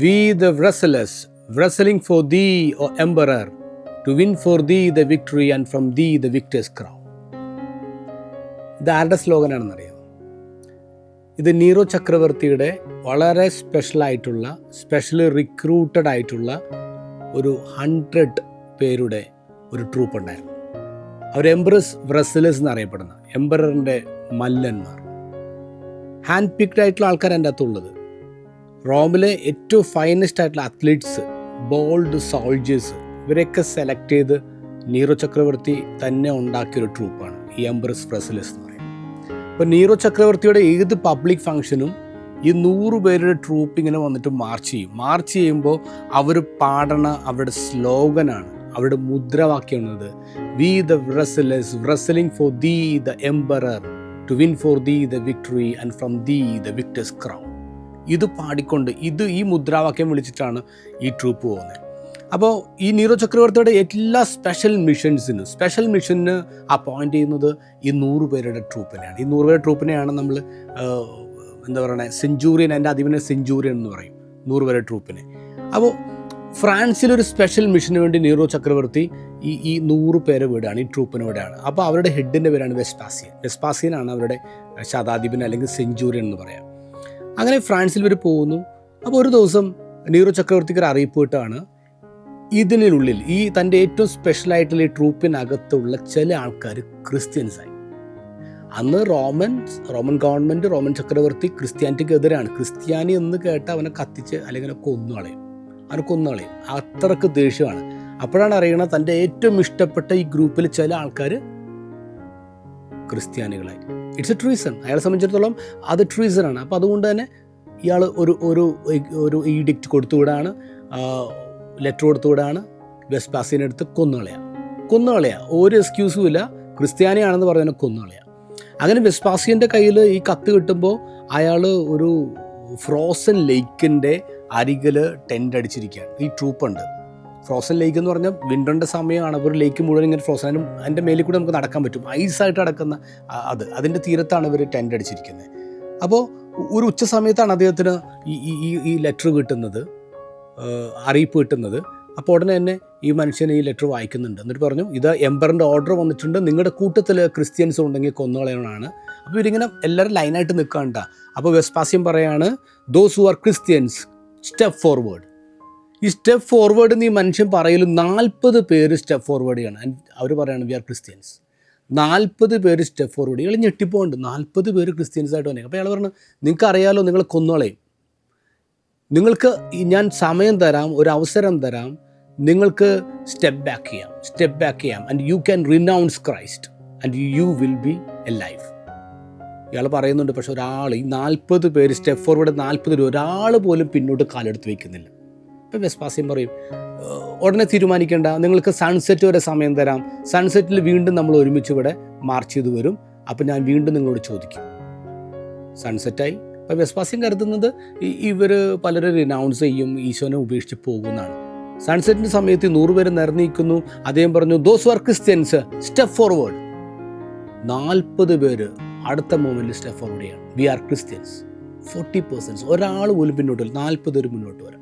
We the wrestlers, wrestling for thee, O Emperor, to win for thee the victory and from thee the victor's crown. ഇത് ആരുടെ സ്ലോഗനാണെന്നറിയാം? ഇത് Nero ചക്രവർത്തിയുടെ വളരെ specially recruited ആയിട്ടുള്ള ഒരു 100 പേരുടെ ഒരു ട്രൂപ്പ് ഉണ്ടായിരുന്നു. അവർ എംപറേഴ്സ് വ്രസലേഴ്സ് എന്നറിയപ്പെടുന്ന എംപററിൻ്റെ മല്ലന്മാർ. ഹാൻഡ് പിക്ഡ് ആയിട്ടുള്ള ആൾക്കാർ എൻ്റെ അകത്തുള്ളത്. റോമിലെ ഏറ്റവും ഫൈനസ്റ്റ് ആയിട്ടുള്ള അത്ലീറ്റ്സ്, ബോൾഡ് സോൾജേഴ്സ്, ഇവരെയൊക്കെ സെലക്ട് ചെയ്ത് നീറോ ചക്രവർത്തി തന്നെ ഉണ്ടാക്കിയൊരു ട്രൂപ്പാണ് ഈ എംപറേഴ്സ് വ്രസലേഴ്സ് എന്ന് പറയുന്നത്. അപ്പോൾ നീറോ ചക്രവർത്തിയുടെ ഏത് പബ്ലിക് ഫംഗ്ഷനും ഈ 100 പേരുടെ ട്രൂപ്പ് ഇങ്ങനെ വന്നിട്ട് മാർച്ച് ചെയ്യും. മാർച്ച് ചെയ്യുമ്പോൾ അവർ പാടണ അവരുടെ സ്ലോഗനാണ്, അവരുടെ മുദ്രാവാക്യമാണത്, we the wrestlers wrestling for thee the emperor to win for thee the victory and from thee the victor's crown. ഇത് പാടിക്കൊണ്ട് ഈ മുദ്രാവാക്യം വിളിച്ചിട്ടാണ് ഈ ട്രൂപ്പ് പോകുന്നത്. അപ്പോൾ ഈ നീറോ ചക്രവർത്തിയുടെ എല്ലാ സ്പെഷ്യൽ മിഷന് അപ്പോയിൻ്റ് ചെയ്യുന്നത് ഈ 100 പേരുടെ ട്രൂപ്പിനെയാണ്. ഈ 100 പേരുടെ ട്രൂപ്പിനെയാണ് നമ്മൾ എന്താ പറയുക, സെഞ്ചൂറിയൻ, എൻ്റെ അതിവിനെ സെഞ്ചൂറിയൻ എന്ന് പറയും 100 പേരുടെ ട്രൂപ്പിനെ. അപ്പോൾ ഫ്രാൻസിലൊരു സ്പെഷ്യൽ മിഷന് വേണ്ടി നീറോ ചക്രവർത്തി ഈ 100 പേരെ വിടുകയാണ്, ഈ ട്രൂപ്പിനെ വിടുകയാണ്. അപ്പോൾ അവരുടെ ഹെഡിൻ്റെ പേരാണ് വെസ്പാസിയനാണ് അവരുടെ ശതാധിപൻ അല്ലെങ്കിൽ സെഞ്ചൂറിയൻ എന്ന് പറയാം. അങ്ങനെ ഫ്രാൻസിൽ ഇവർ പോകുന്നു. അപ്പോൾ ഒരു ദിവസം നീറോ ചക്രവർത്തിക്ക് ഒരു അറിയിപ്പ് കിട്ടാണ്, ഇതിനുള്ളിൽ ഈ തൻ്റെ ഏറ്റവും സ്പെഷ്യലായിട്ടുള്ള ഈ ട്രൂപ്പിനകത്തുള്ള ചില ആൾക്കാർ ക്രിസ്ത്യൻസായി. അന്ന് റോമൻ ഗവൺമെൻറ്, റോമൻ ചക്രവർത്തി ക്രിസ്ത്യാനിറ്റിക്ക് എതിരാണ്. ക്രിസ്ത്യാനി എന്ന് കേട്ട് അവനെ കത്തിച്ച് അല്ലെങ്കിൽ കൊന്നു കളയും. അത്രക്ക് ദേഷ്യമാണ്. അപ്പോഴാണ് അറിയണത് തൻ്റെ ഏറ്റവും ഇഷ്ടപ്പെട്ട ഈ ഗ്രൂപ്പിൽ ചില ആൾക്കാർ ക്രിസ്ത്യാനികളായി. It's A treason. അയാളെ സംബന്ധിച്ചിടത്തോളം അത് ട്രീസണാണ്. അപ്പോൾ അതുകൊണ്ട് തന്നെ ഇയാൾ ഒരു ഈഡിക്റ്റ് കൊടുത്തുവിടാണ്, ലെറ്റർ കൊടുത്തുവിടാണ്, വെസ്പാസിയനെ എടുത്ത് കൊന്നുകളയാ. ഒരു എക്സ്ക്യൂസും ഇല്ല, ക്രിസ്ത്യാനിയാണെന്ന് പറഞ്ഞാൽ കൊന്നുകളയാ. അങ്ങനെ വെസ്പാസിയൻ്റെ കയ്യിൽ ഈ കത്ത് കിട്ടുമ്പോൾ അയാൾ ഒരു ഫ്രോസൺ ലേക്കിൻ്റെ അരികിൽ ടെൻ്റ് അടിച്ചിരിക്കുകയാണ്. ഈ ട്രൂപ്പുണ്ട്. ഫ്രോസൺ ലേക്ക് എന്ന് പറഞ്ഞാൽ വിൻ്ററിൻ്റെ സമയമാണ്. ഒരു ലേക്ക് മുഴുവൻ ഇങ്ങനെ ഫ്രോസനും അതിൻ്റെ മേലിൽ കൂടെ നമുക്ക് നടക്കാൻ പറ്റും. ഐസായിട്ട് നടക്കുന്ന അതിൻ്റെ തീരത്താണ് ഇവർ ടെൻ്റ് അടിച്ചിരിക്കുന്നത്. അപ്പോൾ ഒരു ഉച്ച സമയത്താണ് അദ്ദേഹത്തിന് ഈ ലെറ്റർ കിട്ടുന്നത്, അറിയിപ്പ് കിട്ടുന്നത്. അപ്പോൾ ഉടനെ തന്നെ ഈ മനുഷ്യൻ ഈ ലെറ്റർ വായിക്കുന്നുണ്ട്. എന്നിട്ട് പറഞ്ഞു, ഇത് എംപറിൻ്റെ ഓർഡർ വന്നിട്ടുണ്ട്, നിങ്ങളുടെ കൂട്ടത്തിൽ ക്രിസ്ത്യൻസ് ഉണ്ടെങ്കിൽ കൊന്നുകളയണമാണ്. അപ്പോൾ ഇവരിങ്ങനെ എല്ലാവരും ലൈനായിട്ട് നിൽക്കാണ്ട. അപ്പോൾ വെസ്പാസിയൻ പറയാണ്, those who are Christians step forward. ഈ സ്റ്റെപ്പ് ഫോർവേഡ് എന്ന് ഈ മനുഷ്യൻ പറയലും 40 പേര് സ്റ്റെപ്പ് ഫോർവേഡ് ചെയ്യണം. അവർ പറയാണ്, വി ആർ ക്രിസ്ത്യൻസ്. 40 പേര് സ്റ്റെപ്പ് ഫോർവേഡ്. ഇയാൾ ഞെട്ടിപ്പോണ്ട്, 40 പേര് ക്രിസ്ത്യൻസായിട്ട് വന്നേക്കും. അപ്പോൾ അയാൾ പറഞ്ഞു, നിങ്ങൾക്ക് അറിയാലോ, നിങ്ങൾ കൊന്നുകളയും, നിങ്ങൾക്ക് ഞാൻ സമയം തരാം, ഒരു അവസരം തരാം, നിങ്ങൾക്ക് സ്റ്റെപ്പ് ബാക്ക് ചെയ്യാം and you can renounce Christ and you will be A life. ഇയാൾ പറയുന്നുണ്ട്. പക്ഷെ ഒരാൾ, ഈ 40 പേര് സ്റ്റെപ്പ് ഫോർവേഡ് 40 പേര്, ഒരാൾ പോലും പിന്നോട്ട് കാലെടുത്ത് വയ്ക്കുന്നില്ല. ഇപ്പോൾ വെസ്പാസിയൻ പറയും, ഉടനെ തീരുമാനിക്കേണ്ട, നിങ്ങൾക്ക് സൺസെറ്റ് വരെ സമയം തരാം, സൺസെറ്റിൽ വീണ്ടും നമ്മൾ ഒരുമിച്ച് ഇവിടെ മാർച്ച് ചെയ്ത് വരും, അപ്പോൾ ഞാൻ വീണ്ടും നിങ്ങളോട് ചോദിക്കും. സൺസെറ്റായി. അപ്പോൾ വെസ്പാസിയൻ കരുതുന്നത് ഇവർ പലരും റിനൗൺസ് ചെയ്യും, ഈശോനെ ഉപേക്ഷിച്ച് പോകുന്നതാണ്. സൺസെറ്റിൻ്റെ സമയത്ത് 100 പേര് നിറഞ്ഞിരിക്കുന്നു. അദ്ദേഹം പറഞ്ഞു, those are Christians step forward. 40 പേര് അടുത്ത മൂമെൻറ്റിൽ സ്റ്റെപ്പ് ഫോർവേഡ് ചെയ്യണം. We are Christians. 40%, ഒരാൾ പോലും പിന്നോട്ട് വരും, 40 പേര് മുന്നോട്ട് വരാം.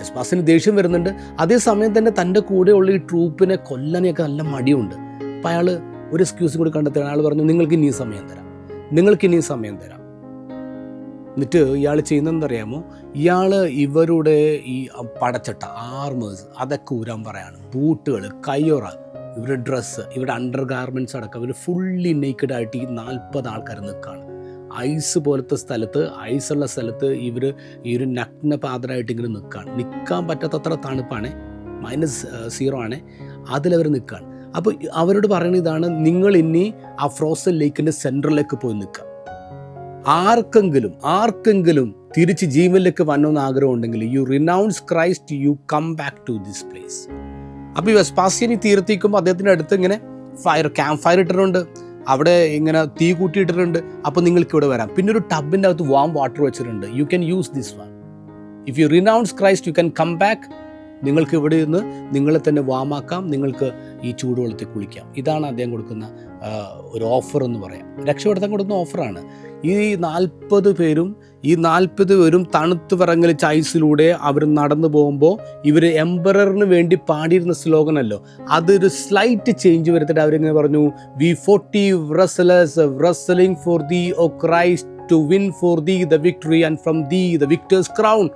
വെസ്പാസിയന് ദേഷ്യം വരുന്നുണ്ട്. അതേസമയം തന്നെ തൻ്റെ കൂടെയുള്ള ഈ ട്രൂപ്പിനെ കൊല്ലാനൊക്കെ നല്ല മടിയുണ്ട്. അപ്പോൾ അയാൾ ഒരു എക്സ്ക്യൂസും കൂടി കണ്ടെത്തുകയാണ്. അയാൾ പറഞ്ഞു, നിങ്ങൾക്ക് ഇനിയും സമയം തരാം. എന്നിട്ട് ഇയാൾ ചെയ്യുന്നതെന്തറിയാമോ, ഇയാൾ ഇവരുടെ ഈ പടച്ചട്ട ആർമേഴ്സ് അതൊക്കെ ഊരാൻ പറയാണ്. ബൂട്ടുകൾ, കയ്യൊറ, ഇവരുടെ ഡ്രസ്സ്, ഇവരുടെ അണ്ടർ ഗാർമെൻറ്റ്സ് അടക്കം ഇവർ ഫുള്ളി നേക്കഡ് ആയിട്ട് ഈ 40 ആൾക്കാർ നിൽക്കുകയാണ്. ഐസ് പോലത്തെ സ്ഥലത്ത്, ഐസുള്ള സ്ഥലത്ത് ഇവർ ഈ ഒരു നഗ്നപാതരായിട്ട് ഇങ്ങനെ നിൽക്കാൻ പറ്റാത്തത്ര തണുപ്പാണ്, -0 ആണ്. അതിലവർ നിൽക്കുകയാണ്. അപ്പോൾ അവരോട് പറയുന്നത് ഇതാണ്, നിങ്ങൾ ഇനി ആ ഫ്രോസൺ ലേക്കിൻ്റെ സെൻറ്ററിലേക്ക് പോയി നിൽക്കുക. ആർക്കെങ്കിലും തിരിച്ച് ജീവനിലേക്ക് വരണമെന്ന് ആഗ്രഹം ഉണ്ടെങ്കിൽ you renounce Christ, you come back to this place. അപ്പോൾ ഈ വെസ്പാസിയൻ ഈ തീരത്തേക്കുമ്പോൾ അദ്ദേഹത്തിൻ്റെ അടുത്ത് ഇങ്ങനെ ക്യാമ്പ് ഫയർ ഇട്ടിട്ടുണ്ട്, അവിടെ ഇങ്ങനെ തീ കൂട്ടിയിട്ടിട്ടുണ്ട്. അപ്പോൾ നിങ്ങൾക്ക് ഇവിടെ വരാം. പിന്നെ ഒരു ടബിൻ്റെ അകത്ത് വാം വാട്ടർ വെച്ചിട്ടുണ്ട്. You can use this one. If you renounce Christ you can come back. നിങ്ങൾക്ക് ഇവിടെ നിന്ന് നിങ്ങളെ തന്നെ വാമാക്കാം, നിങ്ങൾക്ക് ഈ ചൂടുവെള്ളത്തിൽ കുളിക്കാം. ഇതാണ് അദ്ദേഹം കൊടുക്കുന്ന ഒരു ഓഫർ എന്ന് പറയാം. രക്ഷപ്പെടുത്താൻ കൊടുക്കുന്ന ഓഫറാണ്. ഈ 40 പേരും ഈ 40 പേരും തണുത്ത് വിറങ്ങലിച്ച ഐസിലൂടെ അവർ നടന്നു പോകുമ്പോൾ ഇവർ എംപററിന് വേണ്ടി പാടിയിരുന്ന സ്ലോഗനല്ലോ, അതൊരു സ്ലൈറ്റ് ചേഞ്ച് വരുത്തിട്ട് അവരിങ്ങനെ പറഞ്ഞു, V 40 wrestlers wrestling for thee, O Christ, to win for thee the victory and from thee the victor's crown.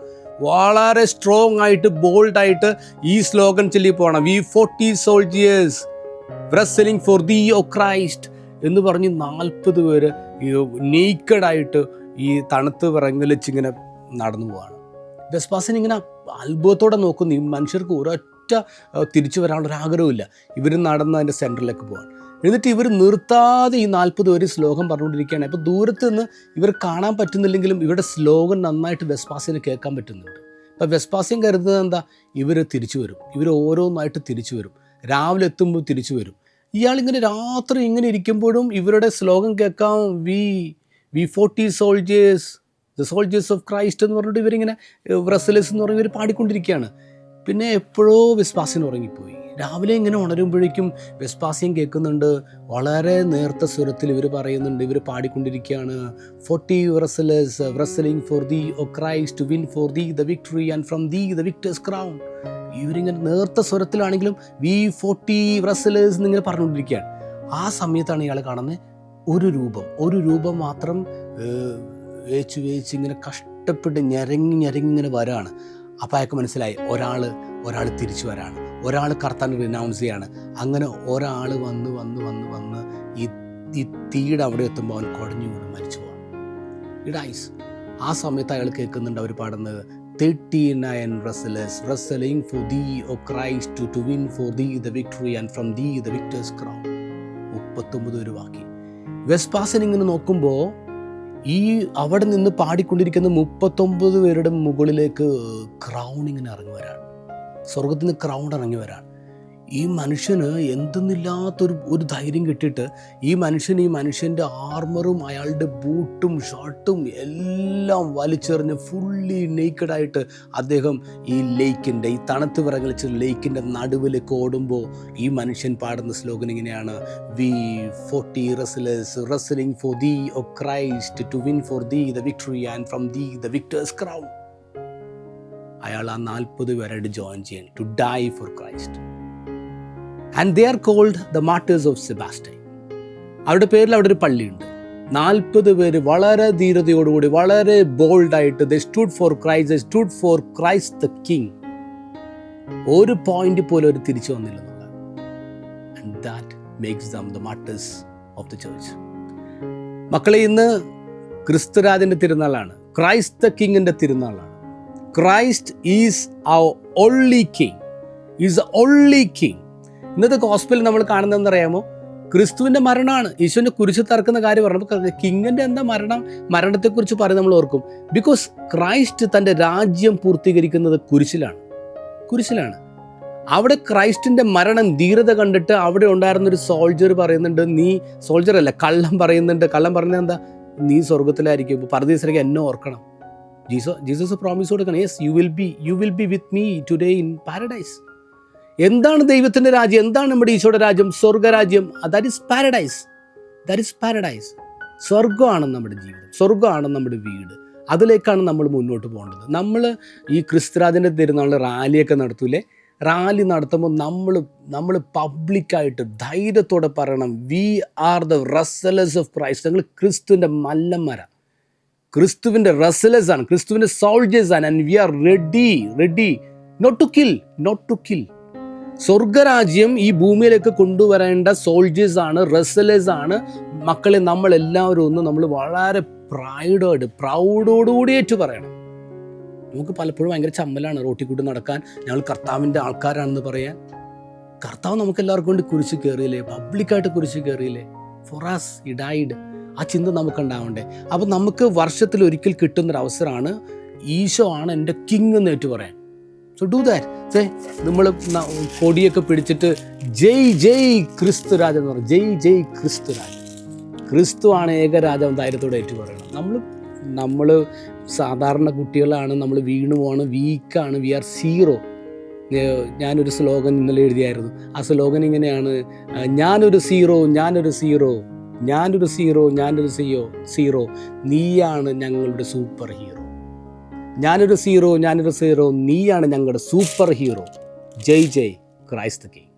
വളരെ സ്ട്രോങ് ആയിട്ട് ബോൾഡായിട്ട് ഈ സ്ലോഗൻ ചൊല്ലി പോകണം. We 40 soldiers wrestling for thee, O Christ എന്ന് പറഞ്ഞ് 40 പേര് നേക്കഡായിട്ട് ഈ തണുത്ത് വിറങ്ങലിച്ചിങ്ങനെ നടന്നു പോവാണ്. വെസ്പാസിൻ ഇങ്ങനെ അത്ഭുതത്തോടെ നോക്കുന്നു. ഈ മനുഷ്യർക്ക് ഒരൊറ്റ തിരിച്ചു വരാനുള്ളൊരാഗ്രഹമില്ല. ഇവർ നടന്ന് അതിൻ്റെ സെൻറ്ററിലേക്ക് പോവാണ്. എന്നിട്ട് ഇവർ നിർത്താതെ ഈ 40 പേര് ശ്ലോകം പറഞ്ഞുകൊണ്ടിരിക്കുകയാണ്. അപ്പോൾ ദൂരത്ത് നിന്ന് ഇവർ കാണാൻ പറ്റുന്നില്ലെങ്കിലും ഇവരുടെ ശ്ലോകം നന്നായിട്ട് വെസ്പാസിന് കേൾക്കാൻ പറ്റുന്നുണ്ട്. അപ്പോൾ വെസ്പാസിൻ കരുതുന്നത് എന്താ, ഇവർ തിരിച്ചു വരും, ഇവർ ഓരോന്നായിട്ട് തിരിച്ചു വരും, രാവിലെ എത്തുമ്പോൾ തിരിച്ചു വരും. ഇയാളിങ്ങനെ രാത്രി ഇങ്ങനെ ഇരിക്കുമ്പോഴും ഇവരുടെ ശ്ലോകം കേൾക്കാം, V 40 soldiers, the soldiers of Christ എന്ന് പറഞ്ഞിട്ട് ഇവരിങ്ങനെ wrestlers എന്ന് പറഞ്ഞ് ഇവർ പാടിക്കൊണ്ടിരിക്കുകയാണ്. പിന്നെ എപ്പോഴോ വെസ്പാസിൻ ഉറങ്ങിപ്പോയി. രാവിലെ ഇങ്ങനെ ഉണരുമ്പോഴേക്കും വെസ്പാസിൻ കേൾക്കുന്നുണ്ട്, വളരെ നേർത്ത സ്വരത്തിൽ ഇവർ പറയുന്നുണ്ട്, ഇവർ പാടിക്കൊണ്ടിരിക്കുകയാണ്, 40 wrestlers wrestling for thee, O Christ, to win for thee the victory and from thee the victor's crown. ഇവരിങ്ങനെ നേർത്ത സ്വരത്തിലാണെങ്കിലും വി 40 wrestlers എന്നിങ്ങനെ പറഞ്ഞുകൊണ്ടിരിക്കുകയാണ്. ആ സമയത്താണ് ഇയാൾ കാണുന്നത് ഒരു രൂപം മാത്രം വേച്ച് ഇങ്ങനെ കഷ്ടപ്പെട്ട് ഞരങ്ങിങ്ങനെ വരാണ്. അപ്പോൾ അയാൾക്ക് മനസ്സിലായി, ഒരാൾ തിരിച്ചു വരാണ്, ഒരാൾ കർത്താവിനെ റിനൗൺസ് ചെയ്യാണ്. അങ്ങനെ ഒരാൾ വന്ന് ഈ തീയുടെ അവിടെ എത്തുമ്പോൾ അവൻ കുഴഞ്ഞു വീണ് മരിച്ചു പോകാം. ഇഡൈസ്. ആ സമയത്ത് അയാൾ കേൾക്കുന്നുണ്ട് അവർ പാടുന്നത്, 39 wrestlers wrestling for thee, O Christ, to win for thee the victory and from thee the victor's crown. 39 ഒരു ബാക്കി. വെസ്പാസിൻ ഇങ്ങനെ നോക്കുമ്പോൾ ഈ അവിടെ നിന്ന് പാടിക്കൊണ്ടിരിക്കുന്ന 39 പേരുടെ മുകളിലേക്ക് ക്രൗൺ ഇങ്ങനെ ഇറങ്ങി വരാണ്. സ്വർഗത്തിൽ നിന്ന് ക്രൗൺ ഇറങ്ങി വരാണ്. ഈ മനുഷ്യന് എന്തെന്നില്ലാത്തൊരു ധൈര്യം കിട്ടിയിട്ട് ഈ മനുഷ്യൻ്റെ ആർമറും അയാളുടെ ബൂട്ടും ഷർട്ടും എല്ലാം വലിച്ചെറിഞ്ഞ് ഫുള്ളി നേക്കഡായിട്ട് അദ്ദേഹം ഈ തണുത്ത് വിറങ്ങലിച്ച ലേക്കിൻ്റെ നടുവിലേക്ക് ഓടുമ്പോൾ ഈ മനുഷ്യൻ പാടുന്ന സ്ലോഗൻ ഇങ്ങനെയാണ്, V 40 wrestlers wrestling for thee, O Christ, to win for thee the victory and from thee the victor's crown. അയാൾ ആ 40 പേരായിട്ട് ജോയിൻ ചെയ്യാൻ, to die for Christ. And they are called the martyrs of Sebastian. അവരുടെ പേരിൽ അവിടെ ഒരു പള്ളിയുണ്ട്. 40 പേര് വളരെ ധീരതയോടുകൂടി വളരെ ബോൾഡായിട്ട് they stood for Christ the king. ഒരു പോയിന്റ് പോലും അവർ തിരിച്ചു വന്നില്ലെന്നുള്ള. And that makes them the martyrs of the church. മക്കളെ, ഇന്ന് ക്രിസ്തുരാജൻ്റെ തിരുനാളാണ്, ക്രൈസ്റ്റ് ദ കിങ്ങിൻ്റെ തിരുനാളാണ്. Christ is our only king, is the only king. ഇന്നത്തെ ഗോസ്പലിൽ നമ്മൾ കാണുന്നതെന്ന് അറിയാമോ, ക്രിസ്തുവിൻ്റെ മരണമാണ്. ഈശോൻ്റെ കുരിശ് തറക്കുന്ന കാര്യം പറഞ്ഞപ്പോൾ കിങ്ങിൻ്റെ എന്താ മരണത്തെക്കുറിച്ച് പറയും നമ്മൾ ഓർക്കും. ബിക്കോസ് ക്രൈസ്റ്റ് തൻ്റെ രാജ്യം പൂർത്തീകരിക്കുന്നത് കുരിശിലാണ്. അവിടെ ക്രൈസ്റ്റിൻ്റെ മരണം ധീരത കണ്ടിട്ട് അവിടെ ഉണ്ടായിരുന്നൊരു സോൾജർ പറയുന്നുണ്ട്, കള്ളം പറയുന്നത് എന്താ, നീ സ്വർഗത്തിലായിരിക്കും, പരദീസയിലേക്ക് എന്നെ ഓർക്കണം. ജീസസ് പ്രോമിസ് കൊടുക്കണം, yes you will be with me today in paradise. എന്താണ് ദൈവത്തിൻ്റെ രാജ്യം, എന്താണ് നമ്മുടെ ഈശോയുടെ രാജ്യം? സ്വർഗരാജ്യം. That is paradise. സ്വർഗമാണ് നമ്മുടെ ജീവിതം, സ്വർഗമാണ് നമ്മുടെ വീട്. അതിലേക്കാണ് നമ്മൾ മുന്നോട്ട് പോകേണ്ടത്. നമ്മൾ ഈ ക്രിസ്തുരാജൻ്റെ തിരുനാളിൽ റാലിയൊക്കെ നടത്തൂലേ, റാലി നടത്തുമ്പോൾ നമ്മൾ പബ്ലിക്കായിട്ട് ധൈര്യത്തോടെ പറയണം, we are the wrestlers of Christ. ഞങ്ങൾ ക്രിസ്തുവിൻ്റെ മല്ലന്മാരാണ്, ക്രിസ്തുവിൻ്റെ റെസ്ലേഴ്സാണ്, ക്രിസ്തുവിൻ്റെ സോൾജേഴ്സാണ്. And we are ready not to kill. സ്വർഗരാജ്യം ഈ ഭൂമിയിലേക്ക് കൊണ്ടുവരേണ്ട സോൾജേഴ്സാണ്, റെസ്ലേഴ്സാണ്. മക്കളെ, നമ്മളെല്ലാവരും നമ്മൾ വളരെ പ്രൗഡോടുകൂടി ഏറ്റു പറയണം. നമുക്ക് പലപ്പോഴും ഭയങ്കര ചമ്മലാണ് റോട്ടിൽ കൂടി നടക്കാൻ, ഞങ്ങൾ കർത്താവിൻ്റെ ആൾക്കാരാണെന്ന് പറയാൻ. കർത്താവ് നമുക്കെല്ലാവർക്കും വേണ്ടി കുരിശ് കയറിയില്ലേ, പബ്ലിക്കായിട്ട് കുരിശ് കയറിയില്ലേ, ഫോർ us he died. ആ ചിന്ത നമുക്കുണ്ടാവണ്ടേ. അപ്പോൾ നമുക്ക് വർഷത്തിൽ ഒരിക്കൽ കിട്ടുന്നൊരവസരമാണ് ഈശോ ആണ് എൻ്റെ കിങ് എന്ന് ഏറ്റു പറയാൻ. So do that. നമ്മൾ കൊടിയൊക്കെ പിടിച്ചിട്ട് ജയ് ക്രിസ്തുരാജ് എന്ന് പറയും, ജയ് ക്രിസ്തുരാജ്. ക്രിസ്തുവാണ് ഏകരാജാവ്, ധൈര്യത്തോടെ ഏറ്റു പറയണം. നമ്മൾ സാധാരണ കുട്ടികളാണ്, നമ്മൾ വീണു പോവാണ്, വീക്കാണ്, വി ആർ സീറോ. ഞാനൊരു സ്ലോഗൻ ഇന്നലെ എഴുതിയായിരുന്നു. ആ സ്ലോഗൻ ഇങ്ങനെയാണ്, ഞാനൊരു സീറോ ഞാനൊരു സീറോ, നീയാണ് ഞങ്ങളുടെ സൂപ്പർ ഹീറോ. ഞാനൊരു സീറോ, നീയാണ് ഞങ്ങളുടെ സൂപ്പർ ഹീറോ. ജയ് ജയ് ക്രൈസ്റ്റ് ദ കിങ്.